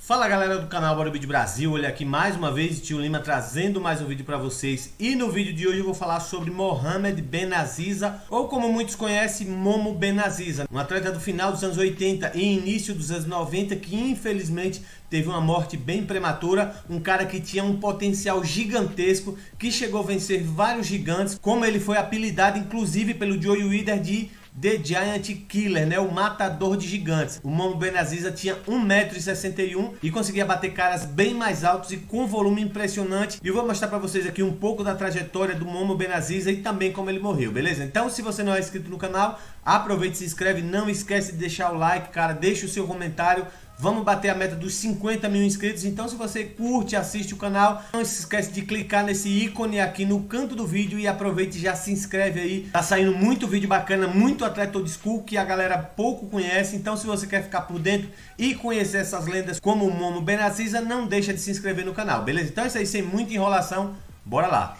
Fala galera do canal Bodybuilding Brasil, olha aqui mais uma vez Tio Lima trazendo mais um vídeo para vocês. E no vídeo de hoje eu vou falar sobre Mohamed Benaziza, ou como muitos conhecem, Momo Benaziza, um atleta do final dos anos 80 e início dos anos 90 que infelizmente teve uma morte bem prematura. Um cara que tinha um potencial gigantesco, que chegou a vencer vários gigantes, como ele foi apelidado inclusive pelo Joe Wilder de The Giant Killer, né? O matador de gigantes. O Momo Benaziza tinha 1,61 m e conseguia bater caras bem mais altos e com volume impressionante. E eu vou mostrar para vocês aqui um pouco da trajetória do Momo Benaziza e também como ele morreu, beleza? Então, se você não é inscrito no canal, aproveite e se inscreve. Não esquece de deixar o like, cara. Deixa o seu comentário. Vamos bater a meta dos 50 mil inscritos. Então, se você curte, assiste o canal, não se esquece de clicar nesse ícone aqui no canto do vídeo e aproveite e já se inscreve aí. Tá saindo muito vídeo bacana, muito atleta old school que a galera pouco conhece. Então, se você quer ficar por dentro e conhecer essas lendas como o Momo Benaziza, não deixa de se inscrever no canal, beleza? Então é isso aí, sem muita enrolação, bora lá!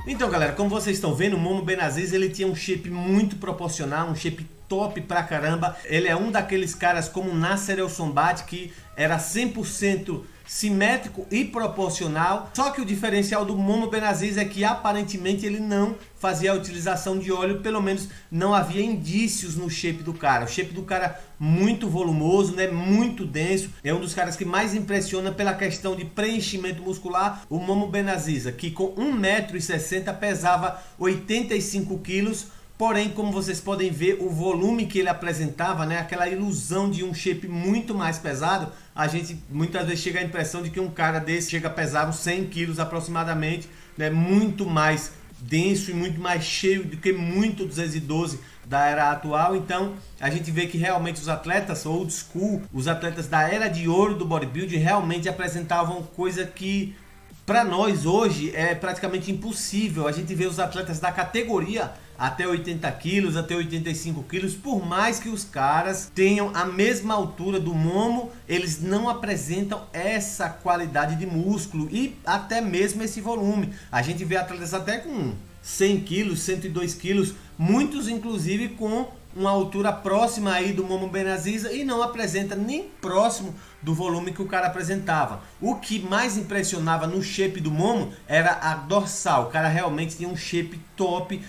Então galera, como vocês estão vendo, o Momo Benaziza ele tinha um shape muito proporcional, um shape top pra caramba. Ele é um daqueles caras como o Nasser El Sonbaty, que era 100% simétrico e proporcional. Só que o diferencial do Momo Benaziza é que aparentemente ele não fazia a utilização de óleo, pelo menos não havia indícios no shape do cara. O shape do cara muito volumoso, né? Muito denso. É um dos caras que mais impressiona pela questão de preenchimento muscular. O Momo Benaziza, que com 1,60 m pesava 85 kg. Porém, como vocês podem ver, o volume que ele apresentava, né, aquela ilusão de um shape muito mais pesado, a gente muitas vezes chega à impressão de que um cara desse chega a pesar uns 100 quilos aproximadamente, né, muito mais denso e muito mais cheio do que muito 212 da era atual. Então a gente vê que realmente os atletas old school, os atletas da era de ouro do bodybuilding realmente apresentavam coisa que para nós hoje é praticamente impossível. A gente vê os atletas da categoria até 80 quilos, até 85 quilos, por mais que os caras tenham a mesma altura do Momo, eles não apresentam essa qualidade de músculo e até mesmo esse volume. A gente vê atletas até com 100 quilos, 102 quilos, muitos inclusive com uma altura próxima aí do Momo Benaziza e não apresenta nem próximo do volume que o cara apresentava. O que mais impressionava no shape do Momo era a dorsal. O cara realmente tinha um shape top.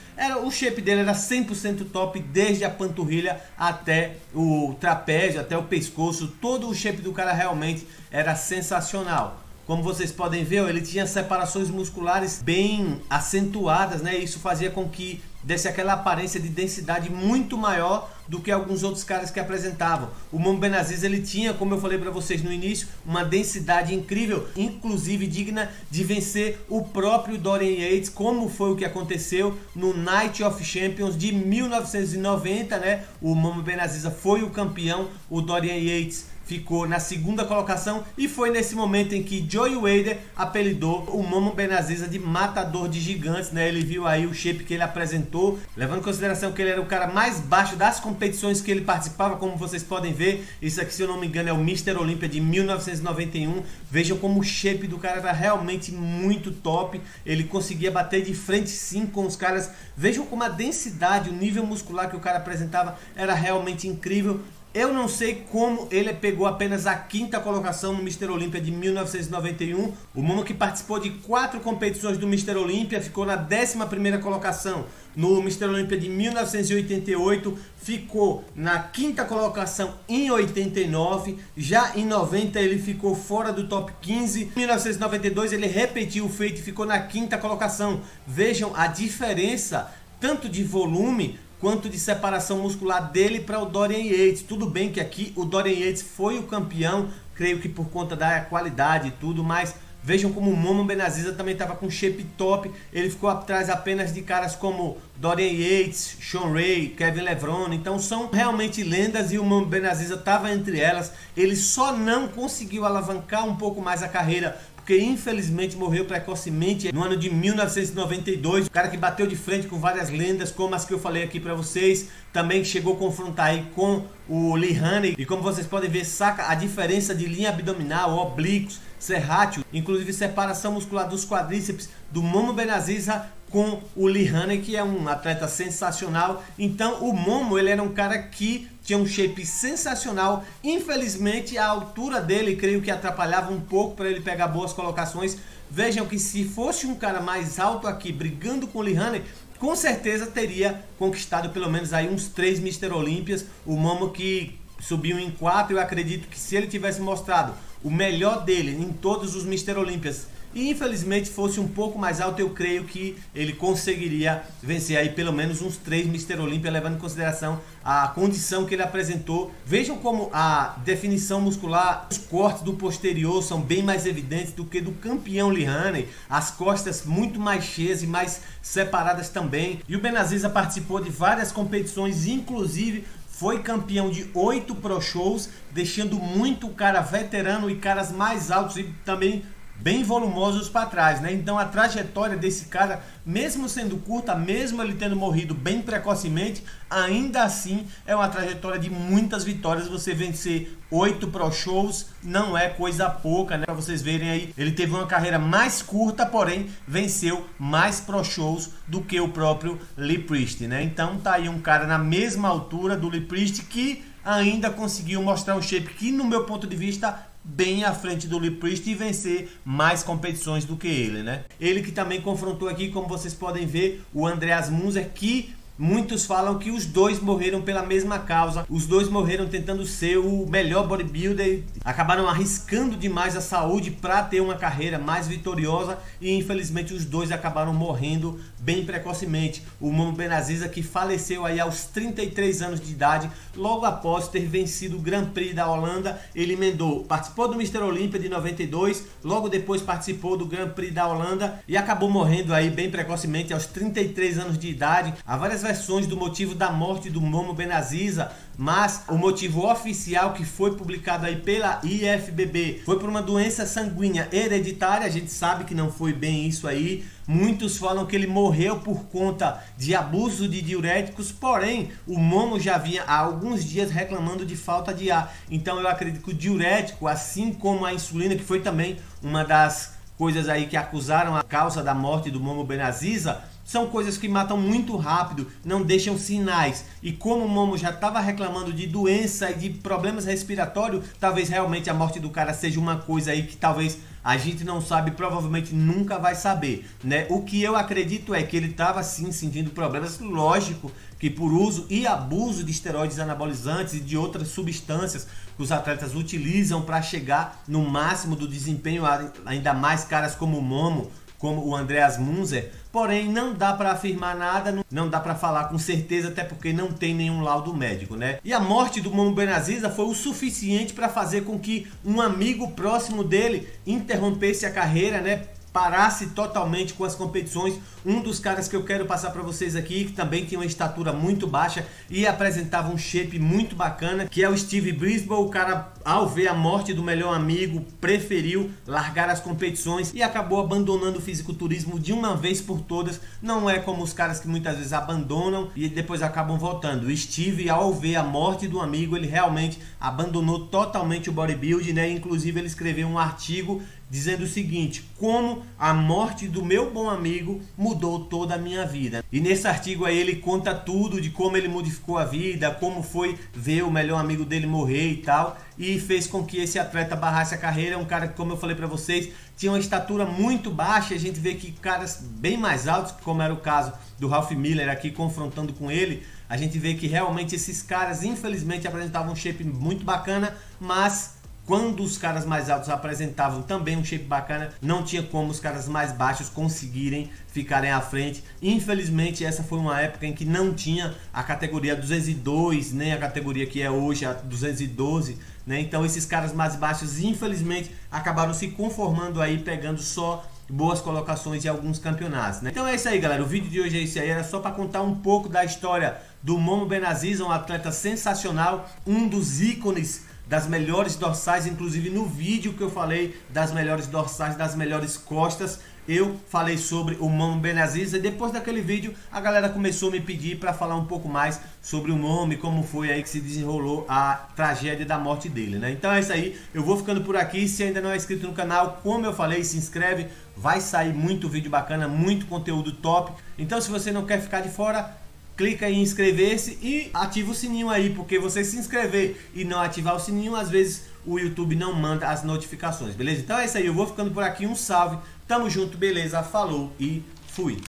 O shape dele era 100% top, desde a panturrilha até o trapézio, até o pescoço. Todo o shape do cara realmente era sensacional. Como vocês podem ver, ele tinha separações musculares bem acentuadas, né? Isso fazia com que desse aquela aparência de densidade muito maior do que alguns outros caras que apresentavam. O Momo Benaziza ele tinha, como eu falei para vocês no início, uma densidade incrível, inclusive digna de vencer o próprio Dorian Yates, como foi o que aconteceu no Night of Champions de 1990, né? O Momo Benaziza foi o campeão, o Dorian Yates ficou na segunda colocação e foi nesse momento em que Joe Wilder apelidou o Momo Benaziza de matador de gigantes, né? Ele viu aí o shape que ele apresentou, levando em consideração que ele era o cara mais baixo das competições que ele participava, como vocês podem ver. Isso aqui, se eu não me engano, é o Mr. Olympia de 1991. Vejam como o shape do cara era realmente muito top. Ele conseguia bater de frente sim com os caras. Vejam como a densidade, o nível muscular que o cara apresentava era realmente incrível. Eu não sei como ele pegou apenas a 5ª colocação no Mr. Olympia de 1991. O Momo, que participou de 4 competições do Mr. Olympia, ficou na 11ª colocação. No Mr. Olympia de 1988, ficou na 5ª colocação em 89. Já em 90 ele ficou fora do top 15. Em 1992 ele repetiu o feito e ficou na 5ª colocação. Vejam a diferença, tanto de volume quanto de separação muscular dele para o Dorian Yates. Tudo bem que aqui o Dorian Yates foi o campeão, creio que por conta da qualidade e tudo, mas vejam como o Momo Benaziza também estava com shape top. Ele ficou atrás apenas de caras como Dorian Yates, Sean Ray, Kevin Levrone. Então são realmente lendas e o Momo Benaziza estava entre elas. Ele só não conseguiu alavancar um pouco mais a carreira porque infelizmente morreu precocemente no ano de 1992. O cara que bateu de frente com várias lendas, como as que eu falei aqui para vocês, também chegou a confrontar aí com o Lee Haney. E como vocês podem ver, saca a diferença de linha abdominal, oblíquos, serrátil, inclusive separação muscular dos quadríceps do Momo Benaziza com o Lee Haney, que é um atleta sensacional. Então o Momo, ele era um cara que tinha um shape sensacional. Infelizmente a altura dele, creio que atrapalhava um pouco para ele pegar boas colocações. Vejam que se fosse um cara mais alto aqui, brigando com o Lee Haney, com certeza teria conquistado pelo menos aí uns 3 Mr. Olímpias. O Momo que subiu em 4, eu acredito que se ele tivesse mostrado o melhor dele em todos os Mr. Olímpias e infelizmente fosse um pouco mais alto, eu creio que ele conseguiria vencer aí pelo menos uns 3 Mr. Olympia, levando em consideração a condição que ele apresentou. Vejam como a definição muscular, os cortes do posterior são bem mais evidentes do que do campeão Lee Haney, as costas muito mais cheias e mais separadas também. E o Benaziza participou de várias competições, inclusive foi campeão de 8 Pro Shows, deixando muito o cara veterano e caras mais altos e também bem volumosos para trás, né? Então a trajetória desse cara, mesmo sendo curta, mesmo ele tendo morrido bem precocemente, ainda assim é uma trajetória de muitas vitórias. Você vencer 8 Pro Shows não é coisa pouca, né? Para vocês verem aí, ele teve uma carreira mais curta, porém venceu mais Pro Shows do que o próprio Lee Priest, né? Então tá aí um cara na mesma altura do Lee Priest que ainda conseguiu mostrar um shape que, no meu ponto de vista, bem à frente do Lee Priest e vencer mais competições do que ele, né? Ele que também confrontou aqui, como vocês podem ver, o Andreas Munzer, que muitos falam que os dois morreram pela mesma causa. Os dois morreram tentando ser o melhor bodybuilder, acabaram arriscando demais a saúde para ter uma carreira mais vitoriosa e infelizmente os dois acabaram morrendo bem precocemente. O Momo Benaziza, que faleceu aí aos 33 anos de idade, logo após ter vencido o Grand Prix da Holanda. Ele emendou, participou do Mr. Olympia de 92, logo depois participou do Grand Prix da Holanda e acabou morrendo aí bem precocemente aos 33 anos de idade. Há várias versões do motivo da morte do Momo Benaziza, mas o motivo oficial que foi publicado aí pela IFBB foi por uma doença sanguínea hereditária. A gente sabe que não foi bem isso aí. Muitos falam que ele morreu por conta de abuso de diuréticos, porém o Momo já vinha há alguns dias reclamando de falta de ar. Então eu acredito que o diurético, assim como a insulina, que foi também uma das coisas aí que acusaram a causa da morte do Momo Benaziza, são coisas que matam muito rápido, não deixam sinais. E como o Momo já estava reclamando de doença e de problemas respiratórios, talvez realmente a morte do cara seja uma coisa aí que talvez a gente não sabe, provavelmente nunca vai saber, né? O que eu acredito é que ele estava sim sentindo problemas, lógico que por uso e abuso de esteroides anabolizantes e de outras substâncias que os atletas utilizam para chegar no máximo do desempenho, ainda mais caras como o Momo, como o Andreas Munzer. Porém, não dá para afirmar nada, não dá para falar com certeza, até porque não tem nenhum laudo médico, né? E a morte do Momo Benaziza foi o suficiente para fazer com que um amigo próximo dele interrompesse a carreira, né? Parasse totalmente com as competições. Um dos caras que eu quero passar para vocês aqui, que também tinha uma estatura muito baixa e apresentava um shape muito bacana, que é o Steve Brisbois. O cara, ao ver a morte do melhor amigo, preferiu largar as competições e acabou abandonando o fisiculturismo de uma vez por todas. Não é como os caras que muitas vezes abandonam e depois acabam voltando. O Steve, ao ver a morte do amigo, ele realmente abandonou totalmente o bodybuilding, né? Inclusive ele escreveu um artigo dizendo o seguinte: como a morte do meu bom amigo mudou toda a minha vida. E nesse artigo aí ele conta tudo de como ele modificou a vida, como foi ver o melhor amigo dele morrer e tal, e fez com que esse atleta barrasse a carreira. Um cara que, como eu falei para vocês, tinha uma estatura muito baixa. A gente vê que caras bem mais altos, como era o caso do Ralph Miller aqui confrontando com ele, a gente vê que realmente esses caras infelizmente apresentavam um shape muito bacana, mas quando os caras mais altos apresentavam também um shape bacana, não tinha como os caras mais baixos conseguirem ficarem à frente. Infelizmente essa foi uma época em que não tinha a categoria 202, nem a categoria que é hoje a 212, né? Então esses caras mais baixos infelizmente acabaram se conformando aí, pegando só boas colocações em alguns campeonatos, né? Então é isso aí, galera. O vídeo de hoje é isso aí. Era só para contar um pouco da história do Momo Benaziza, um atleta sensacional, um dos ícones das melhores dorsais, inclusive no vídeo que eu falei das melhores dorsais, das melhores costas, eu falei sobre o Momo Benazir, e depois daquele vídeo a galera começou a me pedir para falar um pouco mais sobre o Momo e como foi aí que se desenrolou a tragédia da morte dele, né? Então é isso aí, eu vou ficando por aqui. Se ainda não é inscrito no canal, como eu falei, se inscreve, vai sair muito vídeo bacana, muito conteúdo top. Então se você não quer ficar de fora, clica em inscrever-se e ativa o sininho aí, porque você se inscrever e não ativar o sininho, às vezes o YouTube não manda as notificações, beleza? Então é isso aí, eu vou ficando por aqui, um salve, tamo junto, beleza, falou e fui!